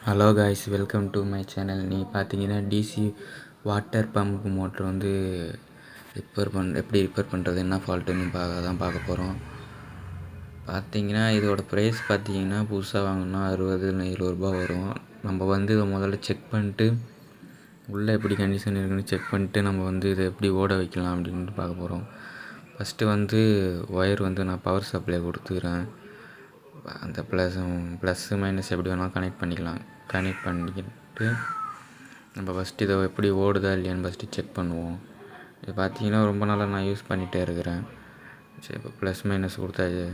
Hello guys, welcome to my channel. நீ பார்த்தீங்கன்னா DC water pump motor வந்து எப்படி ரிப்பேர் பண்ணுறது, என்ன ஃபால்ட்டுன்னு பார்க்க போகிறோம். பார்த்தீங்கன்னா இதோட ப்ரைஸ் பார்த்தீங்கன்னா புதுசாக வாங்கினா 60-70 ரூபா வரும். நம்ம வந்து இதை முதல்ல செக் பண்ணிட்டு உள்ளே எப்படி கண்டிஷன் இருக்குன்னு செக் பண்ணிட்டு நம்ம வந்து இதை எப்படி ஓட வைக்கலாம் அப்படின்ட்டு பார்க்க போகிறோம். ஃபஸ்ட்டு வந்து ஒயர் வந்து நான் பவர் சப்ளை கொடுத்துக்கிறேன். அந்த ப்ளஸ்ஸு மைனஸ் எப்படி வேணாலும் கனெக்ட் பண்ணிக்கிட்டு நம்ம ஃபஸ்ட்டு இதை எப்படி ஓடுதா இல்லையான்னு ஃபஸ்ட்டு செக் பண்ணுவோம். இது பார்த்தீங்கன்னா ரொம்ப நாளாக நான் யூஸ் பண்ணிகிட்டே இருக்கிறேன். சரி, இப்போ ப்ளஸ் மைனஸ் கொடுத்தாச்சு.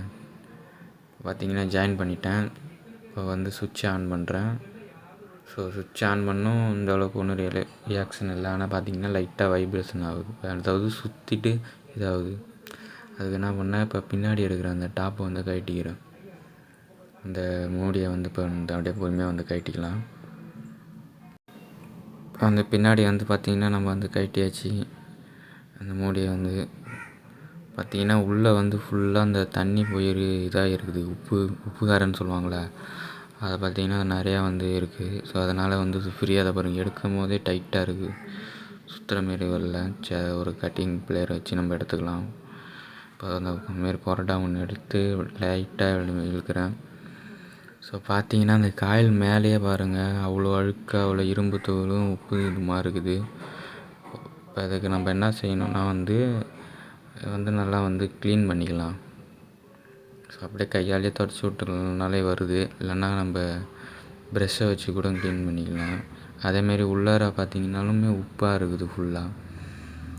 பார்த்தீங்கன்னா ஜாயின் பண்ணிட்டேன். இப்போ வந்து சுவிட்ச் ஆன் பண்ணுறேன். ஸோ சுவிட்ச் ஆன் பண்ணோம், இந்த அளவுக்கு ஒன்றும் ரியாக்ஷன் இல்லை. ஆனால் பார்த்தீங்கன்னா லைட்டாக வைப்ரேஷன் ஆகுது. அதாவது சுற்றிட்டு இதாகுது. அதுக்கு என்ன பண்ணேன், இப்போ பின்னாடி இருக்கிற அந்த டாப்பை வந்து கழட்டிக்கிறேன். இந்த மூடியை வந்து இப்போ அப்படியே பொறுமையாக வந்து கழட்டிக்கலாம். இப்போ அந்த பின்னாடி வந்து பார்த்திங்கன்னா நம்ம வந்து கழட்டியாச்சு. அந்த மூடியை வந்து பார்த்திங்கன்னா உள்ளே வந்து ஃபுல்லாக அந்த தண்ணி போய் இதாக இருக்குது. உப்புகாரன்னு சொல்லுவாங்களே, அதை பார்த்திங்கன்னா நிறையா வந்து இருக்குது. ஸோ அதனால் வந்து ஃப்ரீயாக அதை பாருங்கள், எடுக்கும் போதே டைட்டாக இருக்குது. சுற்றுற மாரி வரல. ஒரு கட்டிங் பிளேயரை வச்சு நம்ம எடுத்துக்கலாம். இப்போ அந்த மாரி கொரடா ஒன்று எடுத்து லைட்டாக இழுக்கிறேன். ஸோ பார்த்தீங்கன்னா அந்த காயில் மேலேயே பாருங்கள், அவ்வளோ அழுக்காக அவ்வளோ இரும்பு தூளும் உப்பு இதுமாக இருக்குது. இப்போ அதுக்கு நம்ம என்ன செய்யணும்னா வந்து நல்லா வந்து க்ளீன் பண்ணிக்கலாம். ஸோ அப்படியே கையாலேயே தொடச்சி விட்டுனாலே வருது. இல்லைன்னா நம்ம ப்ரெஷ்ஷை வச்சு கூட க்ளீன் பண்ணிக்கலாம். அதேமாரி உள்ளார பார்த்திங்கனாலுமே உப்பாக இருக்குது ஃபுல்லாக.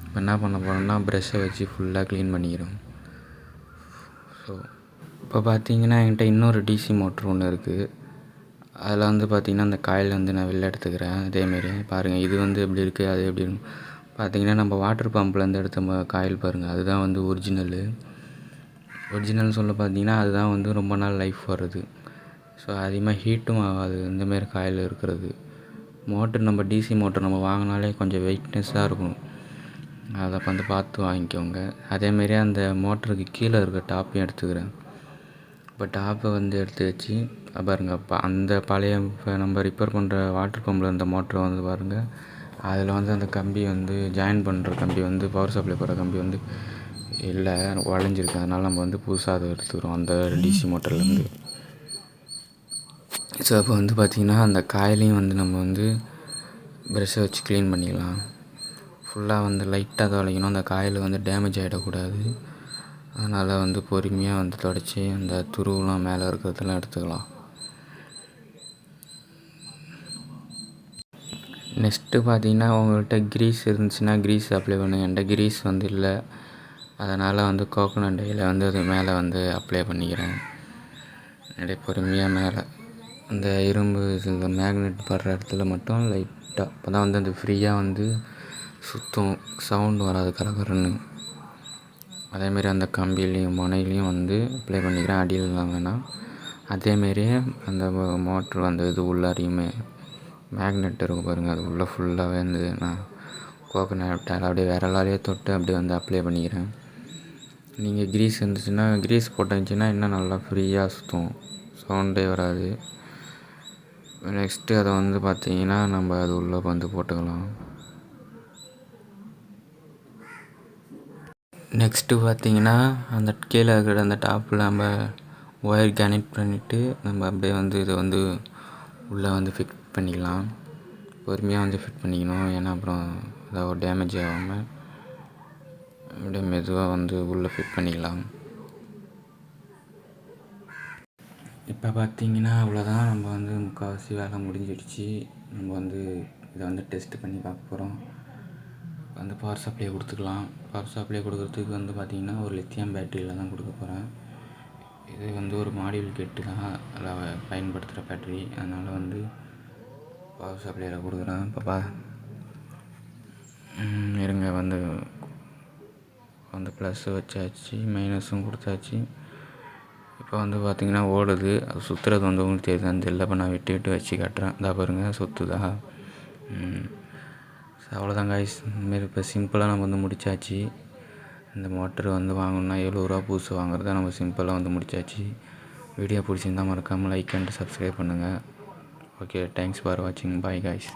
இப்போ என்ன பண்ண போகிறோம்னா ப்ரெஷ்ஷை வச்சு ஃபுல்லாக க்ளீன் பண்ணிக்கிறோம். ஸோ இப்போ பார்த்தீங்கன்னா என்கிட்ட இன்னொரு டிசி மோட்ரு ஒன்று இருக்குது. அதில் வந்து பார்த்திங்கன்னா அந்த காயில் வந்து நான் வெளில எடுத்துக்கிறேன். அதேமாரி பாருங்கள், இது வந்து எப்படி இருக்குது, அது எப்படின்னு பார்த்திங்கன்னா நம்ம வாட்டர் பம்ப்லேருந்து எடுத்த காயில் பாருங்கள், அதுதான் வந்து ஒரிஜினல் சொல்ல பார்த்திங்கன்னா அதுதான் வந்து ரொம்ப நாள் லைஃப் வருது. ஸோ அதிகமாக ஹீட்டும் ஆகாது இந்தமாரி காயில் இருக்கிறது. மோட்ரு நம்ம டிசி மோட்ரு நம்ம வாங்கினாலே கொஞ்சம் வெயிட்னஸாக இருக்கும். அதை வந்து பார்த்து வாங்கிக்கோங்க. அதேமாரி அந்த மோட்டருக்கு கீழே இருக்க டாப்பையும் எடுத்துக்கிறேன். இப்போ டாப்பை வந்து எடுத்து வச்சு பாருங்கள், இப்போ அந்த பழைய இப்போ நம்ம ரிப்பேர் பண்ணுற வாட்டர் பம்பில் இருந்த மோட்டரை வந்து பாருங்கள், அதில் வந்து அந்த கம்பி வந்து ஜாயின் பண்ணுற கம்பி வந்து பவர் சப்ளை போகிற கம்பி வந்து இல்லை, உடஞ்சிருக்கு. அதனால் நம்ம வந்து புதுசாக அதை எடுத்துக்கிறோம் அந்த டிசி மோட்டர்லேருந்து. ஸோ அப்போ வந்து பார்த்திங்கன்னா அந்த காயிலையும் வந்து நம்ம வந்து ப்ரெஷ்ஷை வச்சு க்ளீன் பண்ணிக்கலாம். ஃபுல்லாக வந்து லைட்டாக தொலைக்கணும். அந்த காயில் வந்து டேமேஜ் ஆகிடக்கூடாது. அதனால் வந்து பொறுமையாக வந்து தொடச்சி அந்த துருவெலாம் மேலே இருக்கிறதெல்லாம் எடுத்துக்கலாம். நெக்ஸ்ட்டு பார்த்திங்கன்னா உங்கள்கிட்ட க்ரீஸ் இருந்துச்சுன்னா க்ரீஸ் அப்ளை பண்ணுங்கள். என்கிட்ட க்ரீஸ் வந்து இல்லை, அதனால் வந்து கோகோனட் ஆயிலை வந்து அது மேலே வந்து அப்ளை பண்ணிக்கிறேன். அப்படியே பொறுமையாக மேலே அந்த இரும்பு இந்த மேக்னெட் படுற இடத்துல மட்டும் லைட்டாக, அப்போ தான் வந்து அது ஃப்ரீயாக வந்து சுத்தம், சவுண்டு வராது கரகரன்னு. அதேமாரி அந்த கம்பிலையும் முனையிலையும் வந்து அப்ளை பண்ணிக்கிறேன், அடியிலலாம் வேணாம். அதேமாரி அந்த மோட்ரு அந்த இது உள்ளாரையுமே மேக்னெட் இருக்கும் பாருங்கள், அது உள்ளே ஃபுல்லாகவே வந்து நான் கோகோனட்டால் அப்படியே விரலாலேயே தொட்டு அப்படியே வந்து அப்ளை பண்ணிக்கிறேன். நீங்கள் க்ரீஸ் இருந்துச்சுன்னா க்ரீஸ் போட்டுச்சுன்னா இன்னும் நல்லா ஃப்ரீயாக சுற்றும், சவுண்டே வராது. நெக்ஸ்ட்டு அதை வந்து பார்த்திங்கன்னா நம்ம அது உள்ளே வந்து போட்டுக்கலாம். நெக்ஸ்ட்டு பார்த்திங்கன்னா அந்த கீழே இருக்கிற அந்த டாப்பில் நம்ம ஒயர் கனெக்ட் பண்ணிவிட்டு நம்ம அப்படியே வந்து இதை வந்து உள்ளே வந்து ஃபிட் பண்ணிக்கலாம். பொறுமையாக வந்து ஃபிட் பண்ணிக்கணும், ஏன்னா அப்புறம் ஏதாவது டேமேஜ் ஆகாமல் அப்படியே மெதுவாக வந்து உள்ளே ஃபிட் பண்ணிக்கலாம். இப்போ பார்த்திங்கன்னா அவ்வளோதான், நம்ம வந்து முக்கால்வாசி வேலை முடிஞ்சிடுச்சு. நம்ம வந்து இதை வந்து டெஸ்ட்டு பண்ணி பார்க்க போகிறோம். வந்து பவர் சப்ளை கொடுத்துக்கலாம். பவர் சப்ளை கொடுக்குறதுக்கு வந்து பார்த்திங்கன்னா ஒரு லித்தியம் பேட்டரியில் தான் கொடுக்க போகிறேன். இது வந்து ஒரு மாடியூல் கிட்டு தான், அதில் பயன்படுத்துகிற பேட்டரி. அதனால் வந்து பவர் சப்ளையில் கொடுக்குறேன். இப்போ இருங்க, வந்து ப்ளஸ்ஸு வச்சாச்சு, மைனஸும் கொடுத்தாச்சு. இப்போ வந்து பார்த்திங்கன்னா ஓடுது. அது சுற்றுறது வந்து உங்களுக்கு தெரியுதான்னு தெரியல. இப்போ நான் விட்டு வச்சு காட்டுறேன். இதா பாருங்கள், சுற்றுதா. அவ்வளோதான் காய்ஸ். இதுமாரி இப்போ சிம்பிளாக நம்ம வந்து முடித்தாச்சு. இந்த மோட்ரு வந்து வாங்கணுன்னா 70 ரூபா புதுசு வாங்குறத நம்ம சிம்பிளாக வந்து முடித்தாச்சு. வீடியோ பிடிச்சிருந்தால் மறக்காமல் லைக் அண்ட் சப்ஸ்கிரைப் பண்ணுங்கள். ஓகே, தேங்க்ஸ் ஃபார் வாட்சிங். Bye guys.